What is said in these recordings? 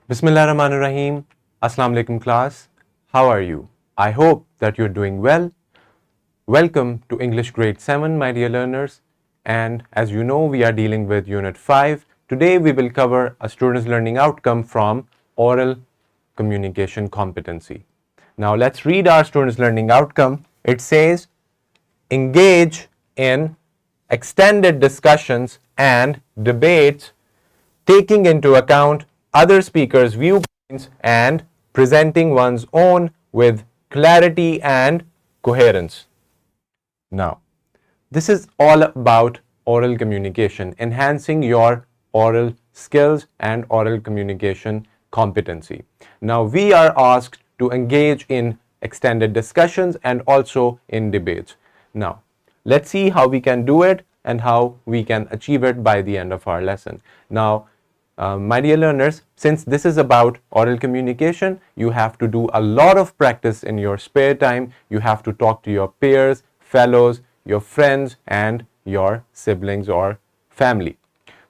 Bismillahirrahmanirrahim. Assalamu alaikum class. How are you? I hope that you're doing well. Welcome to English grade 7, my dear learners. And as you know, we are dealing with unit 5. Today we will cover a student's learning outcome from oral communication competency. Now let's read our student's learning outcome. It says, engage in extended discussions and debates, taking into account other speakers' viewpoints and presenting one's own with clarity and coherence. Now, this is all about oral communication, enhancing your oral skills and oral communication competency. Now, we are asked to engage in extended discussions and also in debates. Now, let's see how we can do it and how we can achieve it by the end of our lesson. Now, my dear learners, since this is about oral communication, you have to do a lot of practice in your spare time. You have to talk to your peers, fellows, your friends, and your siblings or family.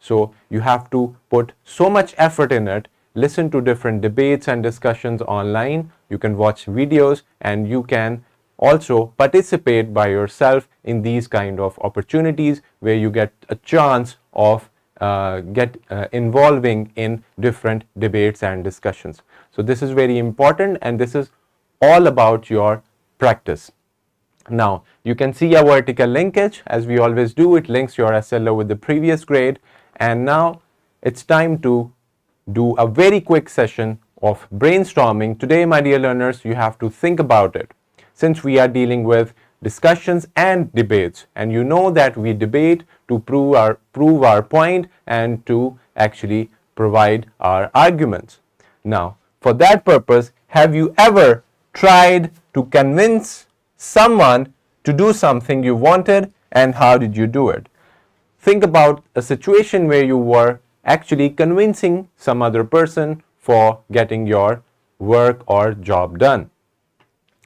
So you have to put so much effort in it. Listen to different debates and discussions online. You can watch videos and you can also participate by yourself in these kind of opportunities where you get a chance of involving in different debates and discussions. So this is very important and this is all about your practice. Now you can see a vertical linkage as we always do. It links your SLO with the previous grade, and now it's time to do a very quick session of brainstorming. Today, my dear learners, you have to think about it. Since we are dealing with discussions and debates, and you know that we debate to prove our point and to actually provide our arguments. Now, for that purpose, have you ever tried to convince someone to do something you wanted, and how did you do it? Think about a situation where you were actually convincing some other person for getting your work or job done.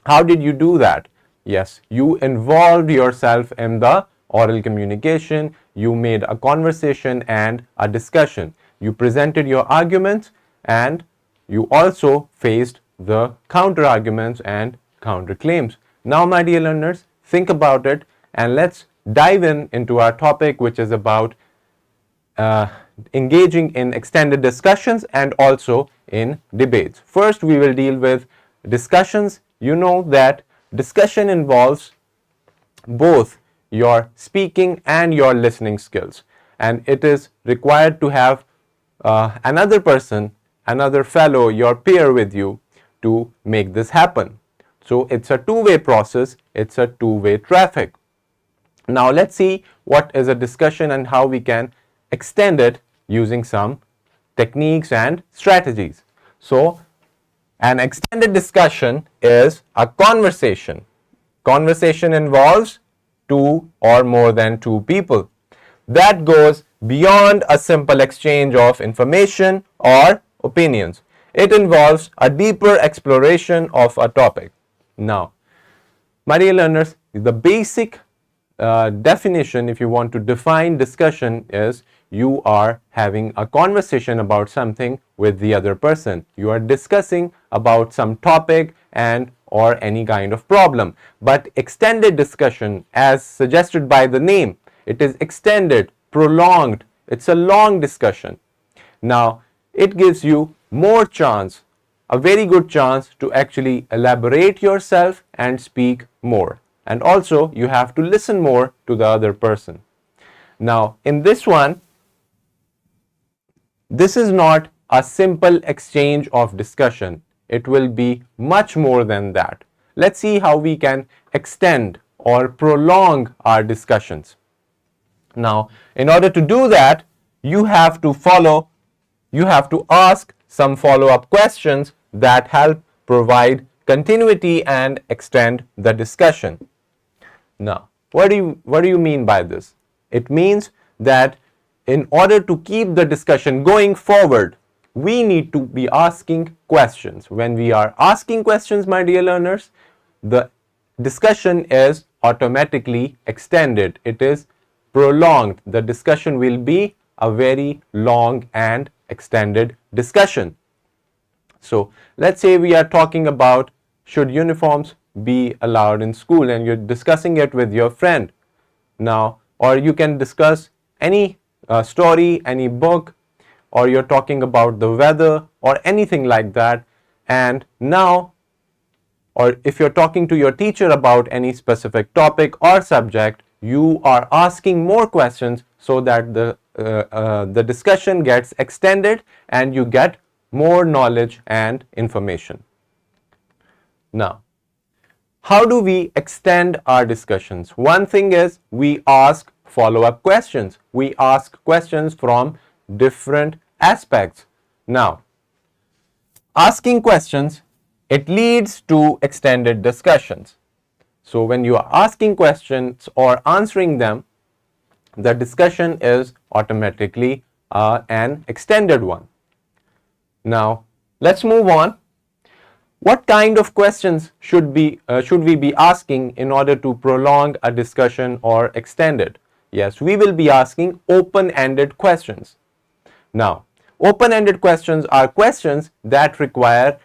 How did you do that? Yes, you involved yourself in the oral communication. You made a conversation and a discussion. You presented your arguments and you also faced the counter arguments and counter claims. Now, my dear learners, think about it and let's dive into our topic, which is about engaging in extended discussions and also in debates. First, we will deal with discussions. You know that discussion involves both your speaking and your listening skills, and it is required to have another person, another fellow, your peer with you to make this happen. So it's a two-way process, it's a two-way traffic. Now let's see what is a discussion and how we can extend it using some techniques and strategies. So an extended discussion is a conversation. Conversation involves two or more than two people. That goes beyond a simple exchange of information or opinions. It involves a deeper exploration of a topic. Now, my dear learners, the basic definition, if you want to define discussion, is you are having a conversation about something with the other person. You are discussing about some topic and or any kind of problem. But extended discussion, as suggested by the name, it is extended, prolonged. It's a long discussion. Now, it gives you more chance, a very good chance to actually elaborate yourself and speak more. And also, you have to listen more to the other person. Now, in this one, this is not a simple exchange of discussion. It will be much more than that. Let's see how we can extend or prolong our discussions. Now, in order to do that, you have to ask some follow-up questions that help provide continuity and extend the discussion. Now, what do you mean by this? It means that in order to keep the discussion going forward, we need to be asking questions. When we are asking questions, my dear learners, the discussion is automatically extended. It is prolonged. The discussion will be a very long and extended discussion. So let's say we are talking about should uniforms be allowed in school, and you're discussing it with your friend now, or you can discuss any story, any book, or you're talking about the weather or anything like that. And now, or if you're talking to your teacher about any specific topic or subject, you are asking more questions so that the discussion gets extended and you get more knowledge and information. Now, how do we extend our discussions? One thing is we ask follow-up questions. We ask questions from different aspects. Now, asking questions, it leads to extended discussions. So when you are asking questions or answering them, the discussion is automatically an extended one. Now, let's move on. What kind of questions should we be asking in order to prolong a discussion or extend it? Yes, we will be asking open-ended questions. Now, open-ended questions are questions that require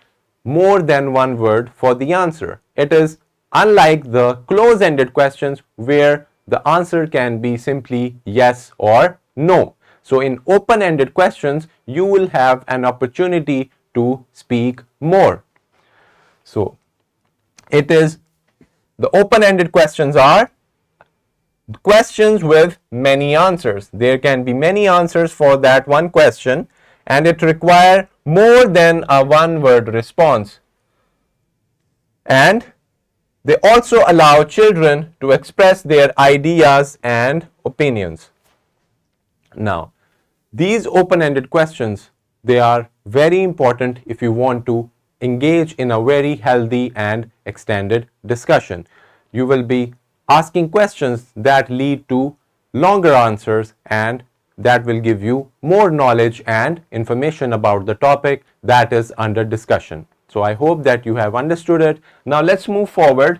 more than one word for the answer. It is unlike the close-ended questions where the answer can be simply yes or no. So in open-ended questions, you will have an opportunity to speak more. So it is, the open-ended questions are questions with many answers. There can be many answers for that one question, and it requires more than a one-word response. And they also allow children to express their ideas and opinions. Now, these open-ended questions, they are very important if you want to engage in a very healthy and extended discussion. You will be asking questions that lead to longer answers, and that will give you more knowledge and information about the topic that is under discussion. So I hope that you have understood it. Now let's move forward.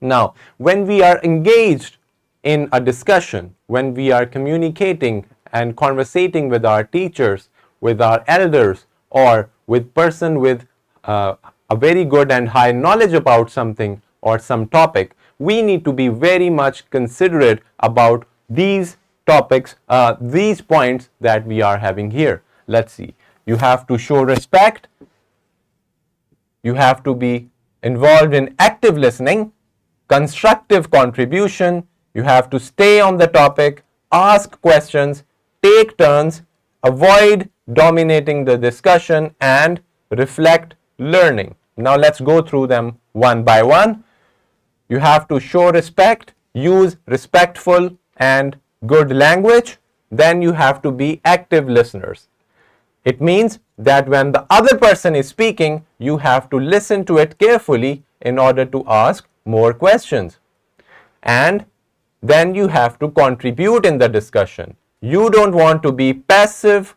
Now, when we are engaged in a discussion, when we are communicating and conversating with our teachers, with our elders, or with person with a very good and high knowledge about something or some topic, we need to be very much considerate about these topics, these points that we are having here. Let's see. You have to show respect. You have to be involved in active listening, constructive contribution. You have to stay on the topic, ask questions, take turns, avoid dominating the discussion, and reflect learning. Now let's go through them one by one. You have to show respect, use respectful and good language. Then you have to be active listeners. It means that when the other person is speaking, you have to listen to it carefully in order to ask more questions. And then you have to contribute in the discussion. You don't want to be passive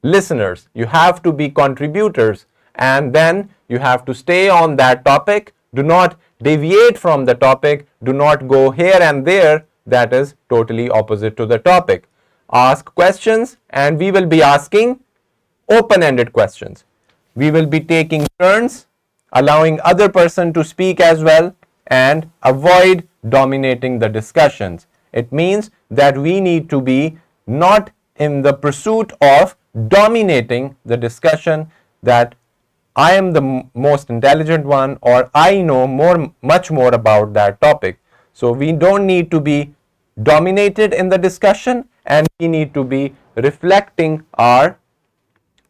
listeners. You have to be contributors, and then you have to stay on that topic. Do not deviate from the topic. Do not go here and there. That is totally opposite to the topic. Ask questions, and we will be asking open-ended questions. We will be taking turns, allowing other person to speak as well, and avoid dominating the discussions. It means that we need to be not in the pursuit of dominating the discussion, that I am the most intelligent one or I know much more about that topic. So we don't need to be dominated in the discussion, and we need to be reflecting our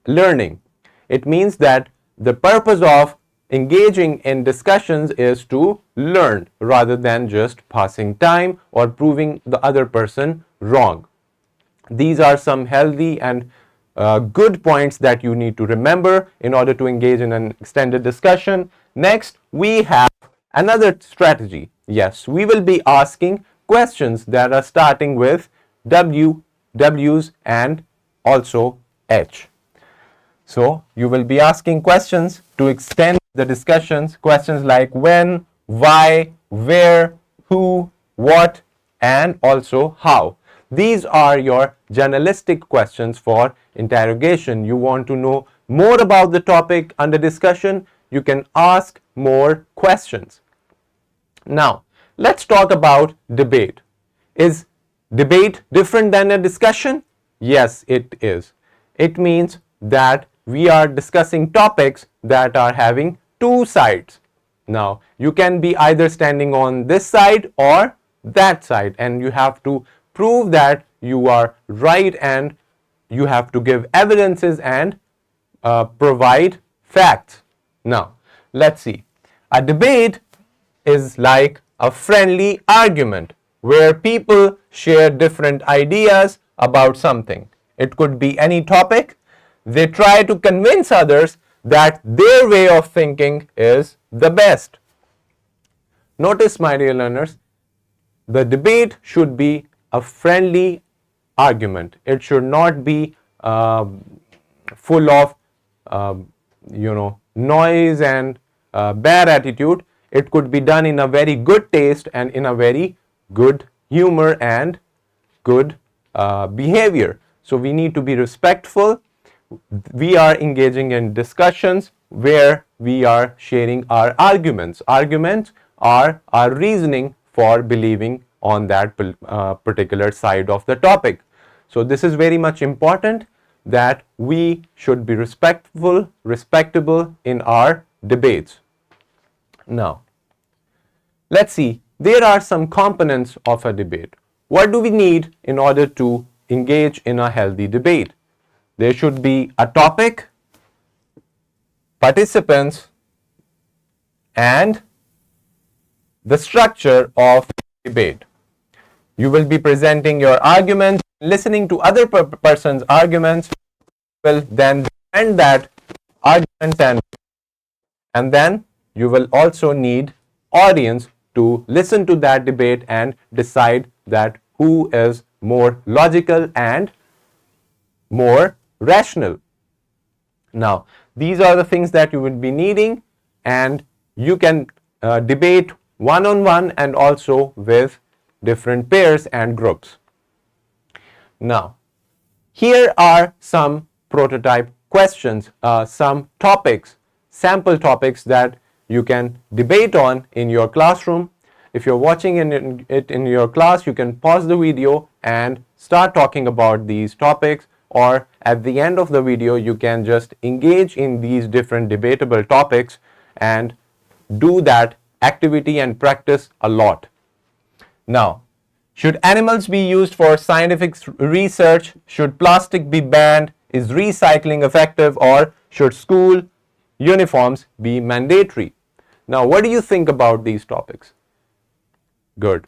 learning. It means that the purpose of engaging in discussions is to learn rather than just passing time or proving the other person wrong. These are some healthy and good points that you need to remember in order to engage in an extended discussion. Next, we have another strategy. Yes, we will be asking questions that are starting with W, W's, and also H. So you will be asking questions to extend the discussions, questions like when, why, where, who, what, and also how. These are your journalistic questions for interrogation. You want to know more about the topic under discussion, you can ask more questions. Now, let's talk about debate. Is debate different than a discussion? Yes, it is. It means that we are discussing topics that are having two sides. Now, you can be either standing on this side or that side, and you have to prove that you are right, and you have to give evidences and provide facts. Now, let's see. A debate is like a friendly argument where people share different ideas about something. It could be any topic. They try to convince others that their way of thinking is the best. Notice, my dear learners, the debate should be a friendly argument. It should not be full of noise and bad attitude. It could be done in a very good taste and in a very good humor and good behavior. So we need to be respectful. We are engaging in discussions where we are sharing our arguments. Arguments are our reasoning for believing on that particular side of the topic. So this is very much important, that we should be respectable in our debates. Now, let's see, there are some components of a debate. What do we need in order to engage in a healthy debate? There should be a topic, participants, and the structure of debate. You will be presenting your arguments, listening to other person's arguments, will then defend that arguments, and then you will also need audience to listen to that debate and decide that who is more logical and more rational. Now, these are the things that you will be needing, and you can debate one-on-one and also with different pairs and groups. Now, here are some prototype questions, some topics, sample topics that you can debate on in your classroom. If you're watching it in your class, you can pause the video and start talking about these topics, or at the end of the video, you can just engage in these different debatable topics and do that activity and practice a lot. Now, should animals be used for scientific research? Should plastic be banned? Is recycling effective? Or should school uniforms be mandatory? Now, what do you think about these topics? Good.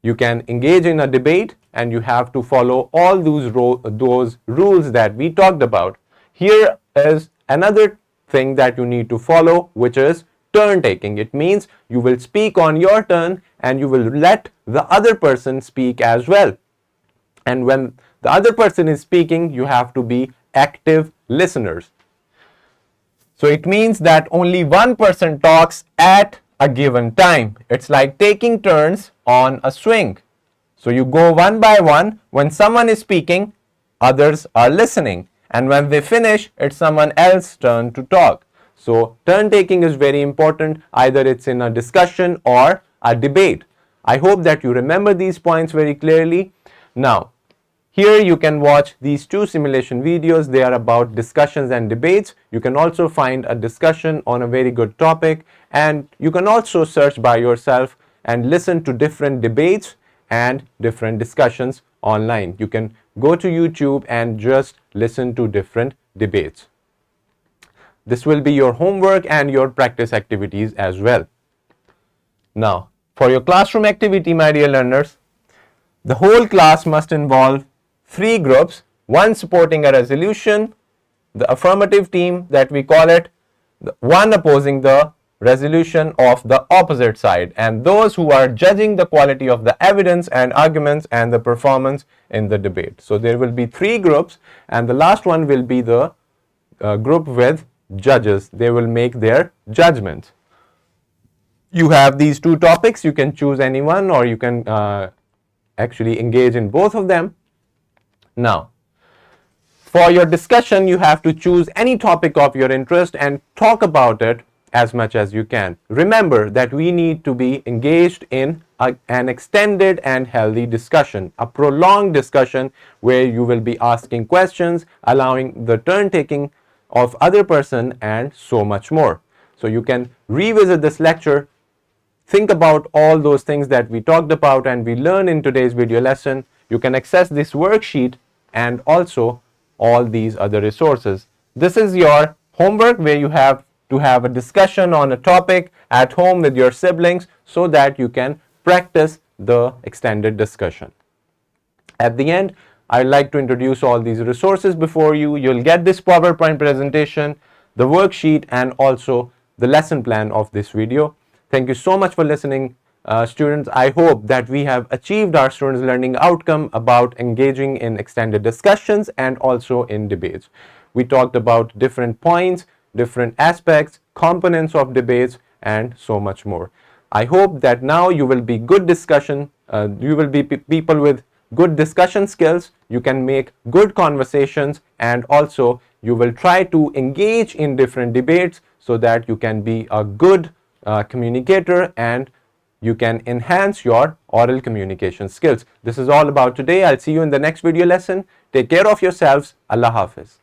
You can engage in a debate and you have to follow all those rules that we talked about. Here is another thing that you need to follow, which is turn taking. It means you will speak on your turn and you will let the other person speak as well. And when the other person is speaking, you have to be active listeners. So it means that only one person talks at a given time. It's like taking turns on a swing. So you go one by one. When someone is speaking, others are listening. And when they finish, it's someone else's turn to talk. So turn taking is very important, either it's in a discussion or a debate. I hope that you remember these points very clearly. Now, here you can watch these two simulation videos. They are about discussions and debates. You can also find a discussion on a very good topic, and you can also search by yourself and listen to different debates and different discussions online. You can go to YouTube and just listen to different debates. This will be your homework and your practice activities as well. Now, for your classroom activity, my dear learners, the whole class must involve 3 groups, one supporting a resolution, the affirmative team that we call it, one opposing the resolution of the opposite side, and those who are judging the quality of the evidence and arguments and the performance in the debate. So there will be 3 groups, and the last one will be the group with judges. They will make their judgments. You have these 2 topics. You can choose any one, or you can actually engage in both of them. Now, For your discussion, you have to choose any topic of your interest and talk about it as much as you can. Remember that we need to be engaged in an extended and healthy discussion, a prolonged discussion where you will be asking questions, allowing the turn taking of other person, and so much more. So you can revisit this lecture, think about all those things that we talked about and we learned in today's video lesson. You can access this worksheet and also all these other resources. This is your homework where you have to have a discussion on a topic at home with your siblings so that you can practice the extended discussion. At the end, I'd like to introduce all these resources before you. You'll get this PowerPoint presentation, the worksheet, and also the lesson plan of this video. Thank you so much for listening, students. I hope that we have achieved our students' learning outcome about engaging in extended discussions and also in debates. We talked about different points, different aspects, components of debates, and so much more. I hope that now you will be good discussion, you will be people with good discussion skills, you can make good conversations, and also you will try to engage in different debates so that you can be a good communicator and you can enhance your oral communication skills. This is all about today. I'll see you in the next video lesson. Take care of yourselves. Allah Hafiz.